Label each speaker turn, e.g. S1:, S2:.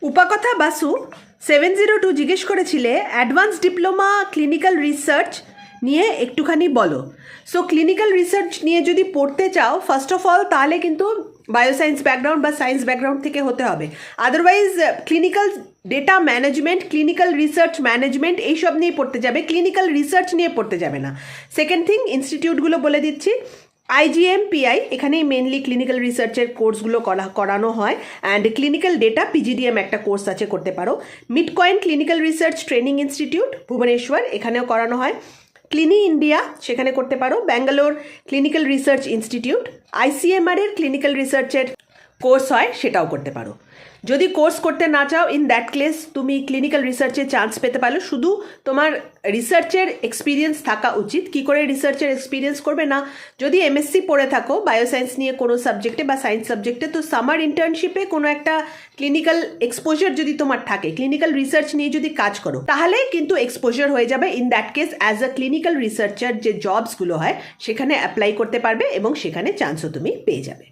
S1: উপাকথা বাসু 702 জিজ্ঞেস করেছিলে advance diploma clinical research নিয়ে একটুখানি বলো। সো ক্লিনিক্যাল রিসার্চ নিয়ে যদি পড়তে চাও ফার্স্ট অফ অল তাহলে কিন্তু বায়োসায়েন্স ব্যাকগ্রাউন্ড বা সায়েন্স ব্যাকগ্রাউন্ড থেকে হতে হবে। Otherwise clinical data management, clinical research management এইসব নিয়ে পড়তে যাবে, ক্লিনিক্যাল রিসার্চ নিয়ে পড়তে যাবে না। সেকেন্ড থিং, ইনস্টিটিউটগুলো বলে দিচ্ছি। IGMPI এখানেই মেনলি ক্লিনিক্যাল রিসার্চের কোর্সগুলো করানো হয়, অ্যান্ড ক্লিনিক্যাল ডেটা PGDM একটা কোর্স আছে, করতে পারো। মিডকয়েন clinical research training institute Bhubaneswar, এখানেও করানো হয়। ক্লিনি ইন্ডিয়া, সেখানে করতে পারো। Bangalore clinical research institute, ICMR এর ক্লিনিক্যাল রিসার্চের কোর্স হয়, সেটাও করতে পারো। যদি কোর্স করতে না চাও, ইন দ্যাট কেস তুমি ক্লিনিক্যাল রিসার্চে চান্স পেতে পারো, শুধু তোমার রিসার্চের এক্সপিরিয়েন্স থাকা উচিত। কি করে রিসার্চের এক্সপিরিয়েন্স করবে না, যদি MSc পড়ে থাকো বায়োসায়েন্স নিয়ে কোনো সাবজেক্টে বা সায়েন্স সাবজেক্টে, তো সামার ইন্টার্নশিপে কোনো একটা ক্লিনিক্যাল এক্সপোজার যদি তোমার থাকে, ক্লিনিক্যাল রিসার্চ নিয়ে যদি কাজ করো, তাহলে কিন্তু এক্সপোজার হয়ে যাবে। In that case as a clinical researcher যে জবসগুলো হয় সেখানে অ্যাপ্লাই করতে পারবে এবং সেখানে চান্সও তুমি পেয়ে যাবে।